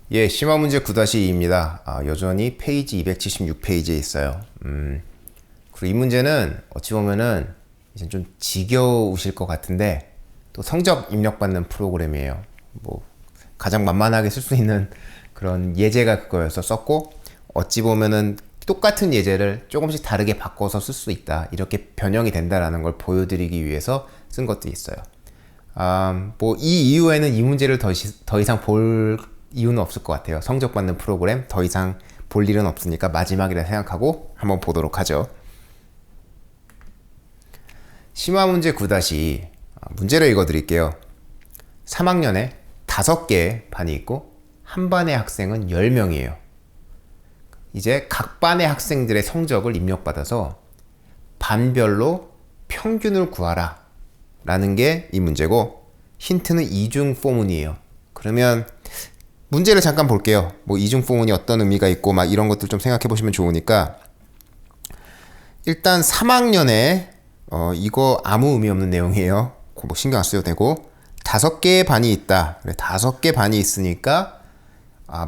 예, 심화 문제 9-2입니다. 여전히 페이지 276페이지에 있어요. 그리고 이 문제는 어찌 보면은 이제 좀 지겨우실 것 같은데 또 성적 입력받는 프로그램이에요. 뭐 가장 만만하게 쓸 수 있는 그런 예제가 그거여서 썼고, 어찌 보면은 똑같은 예제를 조금씩 다르게 바꿔서 쓸 수 있다, 이렇게 변형이 된다라는 걸 보여드리기 위해서 쓴 것도 있어요. 뭐 이 이후에는 이 문제를 더 이상 볼 이유는 없을 것 같아요. 성적 받는 프로그램 더 이상 볼 일은 없으니까 마지막이라 생각하고 한번 보도록 하죠. 심화 문제 9-2, 문제를 읽어 드릴게요. 3학년에 5개의 반이 있고 한 반의 학생은 10명이에요. 이제 각 반의 학생들의 성적을 입력받아서 반별로 평균을 구하라 라는 게 이 문제고, 힌트는 이중 포문이에요. 그러면 문제를 잠깐 볼게요. 뭐 이중 포문이 어떤 의미가 있고 막 이런 것들 좀 생각해 보시면 좋으니까, 일단 3학년에 이거 아무 의미 없는 내용이에요. 뭐 신경 안 써도 되고, 5개의 반이 있다. 그래, 5개 반이 있으니까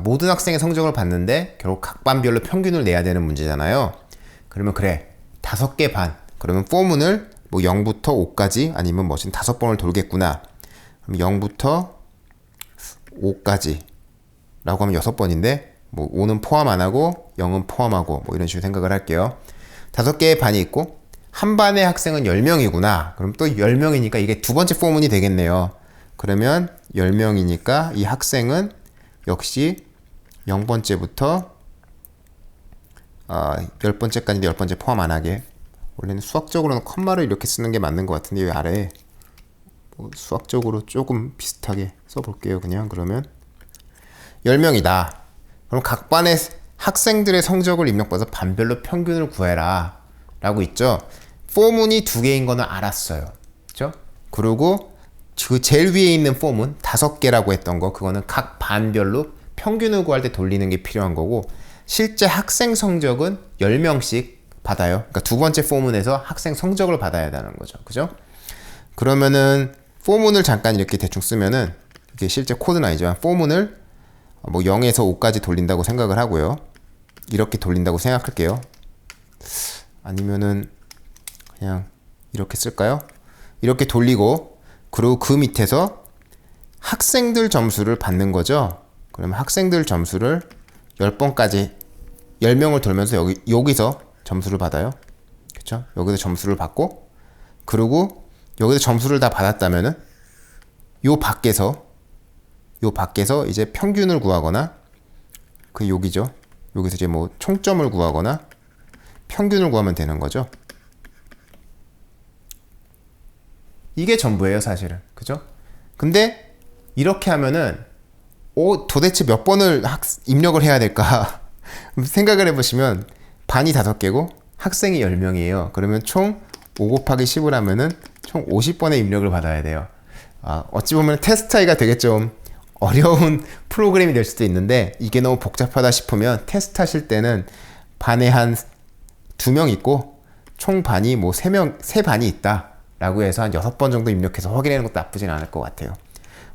모든 학생의 성적을 봤는데 결국 각 반별로 평균을 내야 되는 문제잖아요. 그러면 그래, 5개 반. 그러면 포문을 뭐 0부터 5까지 아니면 뭐 5번을 돌겠구나. 그럼 0부터 5까지 라고 하면 6번인데, 뭐 5는 포함 안 하고 0은 포함하고 뭐 이런 식으로 생각을 할게요. 5개의 반이 있고 한 반의 학생은 10명이구나. 그럼 또 10명이니까 이게 두 번째 포문이 되겠네요. 그러면 10명이니까 이 학생은 역시 0번째부터 10번째까지인데 10번째 포함 안 하게. 원래는 수학적으로는 컴마를 이렇게 쓰는 게 맞는 것 같은데 이 아래에 뭐 수학적으로 조금 비슷하게 써볼게요. 그냥 그러면 10명이다. 그럼 각 반의 학생들의 성적을 입력받아서 반별로 평균을 구해라 라고 있죠. 포문이 2개인 거는 알았어요. 그렇죠? 그리고 그 제일 위에 있는 포문 5개라고 했던 거, 그거는 각 반별로 평균을 구할 때 돌리는 게 필요한 거고, 실제 학생 성적은 10명씩 받아요. 그러니까 두 번째 포문에서 학생 성적을 받아야 한다는 거죠. 그죠? 그러면은 포문을 잠깐 이렇게 대충 쓰면은, 이게 실제 코드는 아니지만 포문을 뭐 0에서 5까지 돌린다고 생각을 하고요. 이렇게 돌린다고 생각할게요. 아니면은 그냥 이렇게 쓸까요? 이렇게 돌리고, 그리고 그 밑에서 학생들 점수를 받는 거죠. 그러면 학생들 점수를 10번까지 10명을 돌면서 여기서 점수를 받아요. 그렇죠? 여기서 점수를 받고, 그리고 여기서 점수를 다 받았다면은 요 밖에서 이제 평균을 구하거나, 그 여기죠. 여기서 이제 뭐 총점을 구하거나 평균을 구하면 되는 거죠. 이게 전부예요, 사실은. 그죠? 근데 이렇게 하면은 도대체 몇 번을 입력을 해야 될까? 생각을 해보시면 반이 5개고 학생이 10명이에요. 그러면 총 5 곱하기 10을 하면은 총 50번의 입력을 받아야 돼요. 어찌 보면 테스트하기가 되게 좀 어려운 프로그램이 될 수도 있는데, 이게 너무 복잡하다 싶으면 테스트 하실 때는 반에 한 2명 있고 총 반이 뭐 3반이 있다 라고 해서 한 6번 정도 입력해서 확인하는 것도 나쁘진 않을 것 같아요.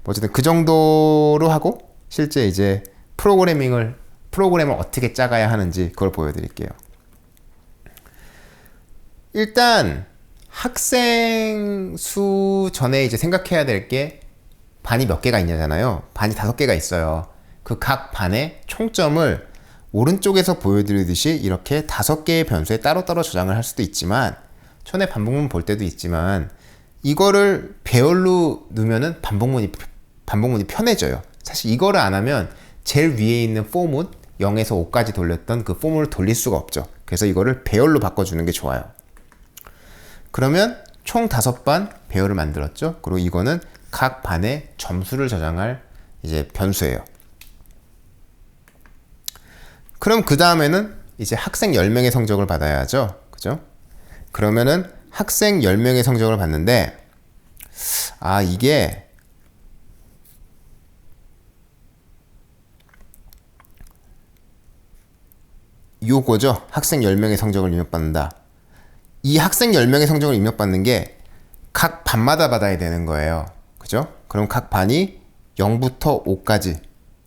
어쨌든 그 정도로 하고, 실제 이제 프로그램을 어떻게 짜가야 하는지 그걸 보여드릴게요. 일단 학생 수 전에 이제 생각해야 될 게 반이 몇 개가 있냐잖아요. 반이 5개가 있어요. 그 각 반의 총점을 오른쪽에서 보여드리듯이 이렇게 5개의 변수에 따로따로 저장을 할 수도 있지만, 전에 반복문 볼 때도 있지만, 이거를 배열로 넣으면은 반복문이 편해져요. 사실 이거를 안 하면 제일 위에 있는 포문 0에서 5까지 돌렸던 그 포문을 돌릴 수가 없죠. 그래서 이거를 배열로 바꿔주는 게 좋아요. 그러면 총 5반 배열을 만들었죠. 그리고 이거는 각 반의 점수를 저장할 이제 변수예요. 그럼 그 다음에는 이제 학생 10명의 성적을 받아야죠. 그죠? 그러면은 학생 10명의 성적을 받는데, 이게 요거죠. 학생 10명의 성적을 입력받는다. 이 학생 10명의 성적을 입력받는 게 각 반마다 받아야 되는 거예요. 그죠? 그럼 각 반이 0부터 5까지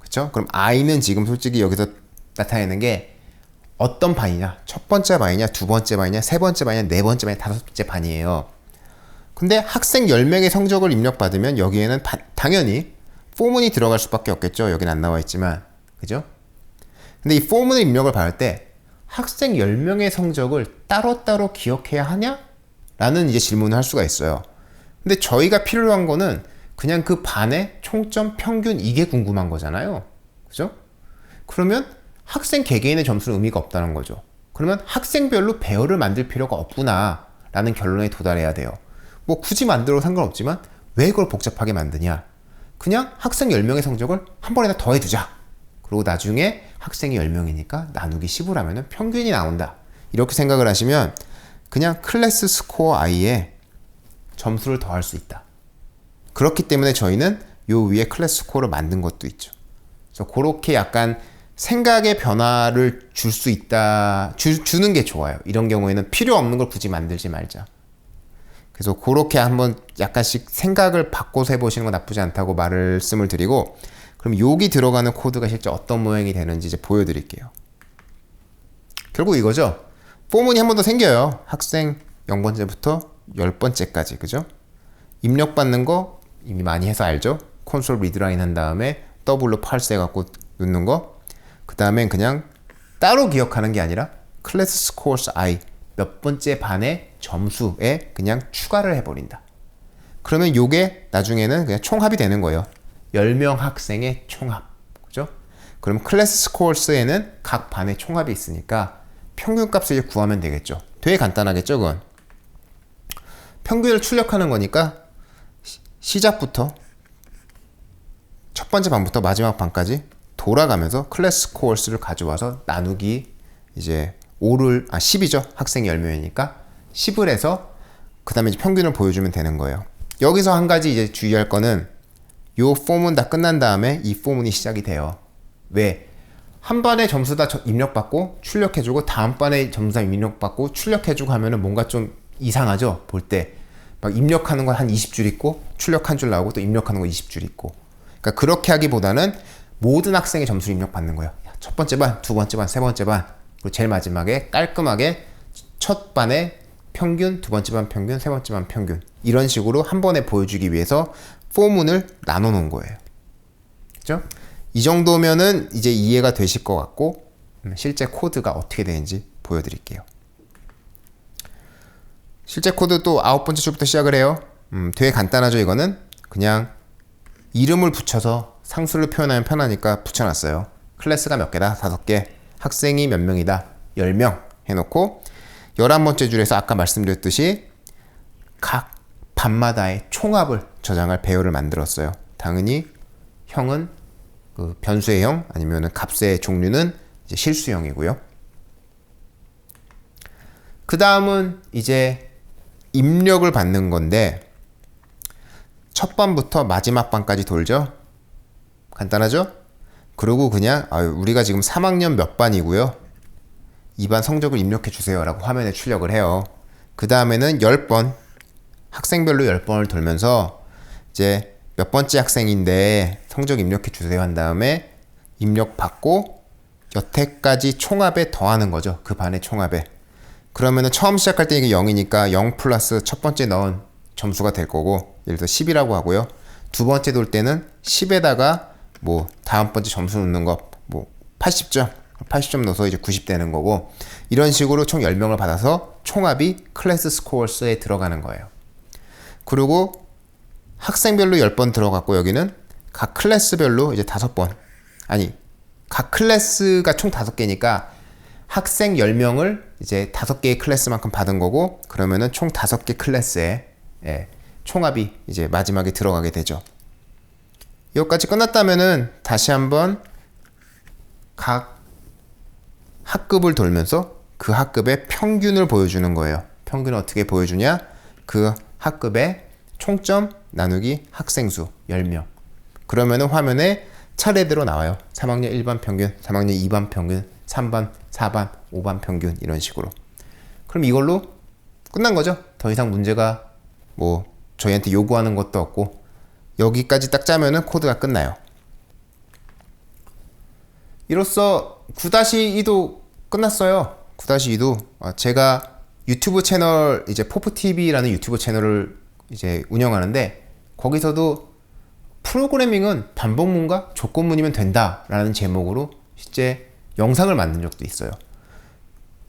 그쵸? 그럼 i는 지금 솔직히 여기서 나타내는 게 어떤 반이냐? 첫 번째 반이냐? 두 번째 반이냐? 세 번째 반이냐? 네 번째 반이냐? 다섯 번째 반이에요. 근데 학생 10명의 성적을 입력받으면 여기에는 당연히 포문이 들어갈 수밖에 없겠죠. 여긴 안 나와 있지만. 그죠? 근데 이 포문을 입력을 받을 때 학생 10명의 성적을 따로따로 기억해야 하냐? 라는 이제 질문을 할 수가 있어요. 근데 저희가 필요한 거는 그냥 그 반의 총점 평균 이게 궁금한 거잖아요. 그죠? 그러면 학생 개개인의 점수는 의미가 없다는 거죠. 그러면 학생별로 배열을 만들 필요가 없구나 라는 결론에 도달해야 돼요. 뭐 굳이 만들어도 상관없지만 왜 그걸 복잡하게 만드냐? 그냥 학생 10명의 성적을 한 번에다 더해두자. 그리고 나중에 학생이 10명이니까 나누기 10을 하면 평균이 나온다. 이렇게 생각을 하시면 그냥 클래스 스코어 i에 점수를 더할 수 있다. 그렇기 때문에 저희는 요 위에 클래스 스코어를 만든 것도 있죠. 그래서 그렇게 약간 생각의 변화를 줄 수 있다, 주는 게 좋아요. 이런 경우에는 필요 없는 걸 굳이 만들지 말자. 그래서 그렇게 한번 약간씩 생각을 바꿔서 해보시는 건 나쁘지 않다고 말씀을 드리고, 그럼 여기 들어가는 코드가 실제 어떤 모양이 되는지 이제 보여드릴게요. 결국 이거죠. 포문이 한 번 더 생겨요. 학생 0번째부터 10번째까지, 그죠? 입력받는 거 이미 많이 해서 알죠? 콘솔 리드라인 한 다음에 더블로 parse 해갖고 넣는 거. 그 다음엔 그냥 따로 기억하는 게 아니라 클래스 스코어스 i 몇 번째 반의 점수에 그냥 추가를 해버린다. 그러면 요게 나중에는 그냥 총합이 되는 거예요. 10명 학생의 총합. 그죠? 그럼 클래스 스코어스에는 각 반의 총합이 있으니까 평균값을 이제 구하면 되겠죠. 되게 간단하겠죠, 그건? 평균을 출력하는 거니까 시작부터 첫 번째 반부터 마지막 반까지 돌아가면서 클래스 스코어스를 가져와서 나누기 이제 10이죠. 학생이 10명이니까 10을 해서 그 다음에 이제 평균을 보여주면 되는 거예요. 여기서 한 가지 이제 주의할 거는 요 폼은 다 끝난 다음에 이 포문이 시작이 돼요. 왜? 한 반의 점수 다 입력받고 출력해주고 다음 반의 점수 다 입력받고 출력해주고 하면은 뭔가 좀 이상하죠? 볼 때. 막 입력하는 거 한 20줄 있고 출력 한 줄 나오고 또 입력하는 거 20줄 있고. 그러니까 그렇게 하기보다는 모든 학생의 점수를 입력받는 거예요. 첫 번째 반, 두 번째 반, 세 번째 반. 그리고 제일 마지막에 깔끔하게 첫 반의 평균, 두 번째 반 평균, 세 번째 반 평균. 이런 식으로 한 번에 보여주기 위해서 포문을 나눠 놓은 거예요. 그죠? 이 정도면은 이제 이해가 되실 것 같고, 실제 코드가 어떻게 되는지 보여드릴게요. 실제 코드 또 9번째 줄부터 시작을 해요. 되게 간단하죠, 이거는? 그냥 이름을 붙여서 상수를 표현하면 편하니까 붙여놨어요. 클래스가 몇 개다? 5개. 학생이 몇 명이다? 10명 해놓고 11번째 줄에서 아까 말씀드렸듯이 각 반마다의 총합을 저장할 배열을 만들었어요. 당연히 형은 그 변수의 형 아니면 값의 종류는 이제 실수형이고요. 그 다음은 이제 입력을 받는 건데 첫 반부터 마지막 반까지 돌죠. 간단하죠? 그리고 그냥 우리가 지금 3학년 몇 반이고요. 이 반 성적을 입력해 주세요 라고 화면에 출력을 해요. 그 다음에는 10번 학생별로 10번을 돌면서 이제 몇 번째 학생인데 성적 입력해 주세요 한 다음에 입력 받고 여태까지 총합에 더하는 거죠. 그 반의 총합에. 그러면은 처음 시작할 때 이게 0이니까 0 플러스 첫 번째 넣은 점수가 될 거고, 예를 들어 10이라고 하고요. 두 번째 돌 때는 10에다가 뭐 다음 번째 점수 넣는 거 뭐 80점 넣어서 이제 90 되는 거고, 이런 식으로 총 10명을 받아서 총합이 클래스 스코어스에 들어가는 거예요. 그리고 학생별로 10번 들어갔고, 여기는 각 클래스별로 이제 5번, 아니 각 클래스가 총 5개니까 학생 10명을 이제 5개의 클래스만큼 받은 거고, 그러면은 총 5개 클래스에 총합이 이제 마지막에 들어가게 되죠. 여기까지 끝났다면은 다시 한번 각 학급을 돌면서 그 학급의 평균을 보여주는 거예요. 평균을 어떻게 보여주냐? 그 학급의 총점 나누기 학생수 10명. 그러면은 화면에 차례대로 나와요. 3학년 1반 평균, 3학년 2반 평균, 3반, 4반, 5반 평균, 이런 식으로. 그럼 이걸로 끝난 거죠. 더 이상 문제가 뭐 저희한테 요구하는 것도 없고, 여기까지 딱 짜면은 코드가 끝나요. 이로써 9-2도 끝났어요. 9-2도 제가 유튜브 채널 이제 포프TV라는 유튜브 채널을 이제 운영하는데 거기서도 프로그래밍은 반복문과 조건문이면 된다라는 제목으로 실제 영상을 만든 적도 있어요.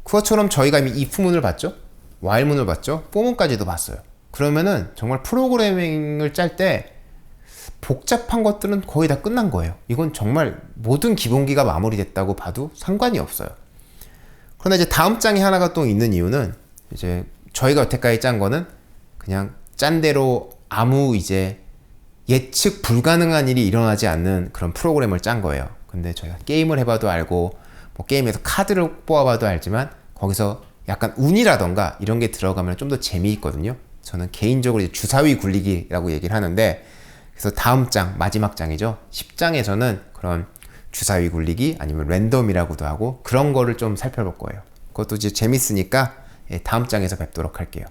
그것처럼 저희가 이미 if문을 봤죠? while문을 봤죠? for문까지도 봤어요. 그러면은 정말 프로그래밍을 짤 때 복잡한 것들은 거의 다 끝난 거예요. 이건 정말 모든 기본기가 마무리됐다고 봐도 상관이 없어요. 그러나 이제 다음 장에 하나가 또 있는 이유는 이제 저희가 여태까지 짠 거는 그냥 짠 대로 아무 이제 예측 불가능한 일이 일어나지 않는 그런 프로그램을 짠 거예요. 근데 저희가 게임을 해봐도 알고 뭐 게임에서 카드를 뽑아봐도 알지만 거기서 약간 운이라던가 이런 게 들어가면 좀 더 재미있거든요. 저는 개인적으로 이제 주사위 굴리기라고 얘기를 하는데 그래서 다음 장, 마지막 장이죠. 10장에서는 그런 주사위 굴리기 아니면 랜덤이라고도 하고 그런 거를 좀 살펴볼 거예요. 그것도 이제 재밌으니까 다음 장에서 뵙도록 할게요.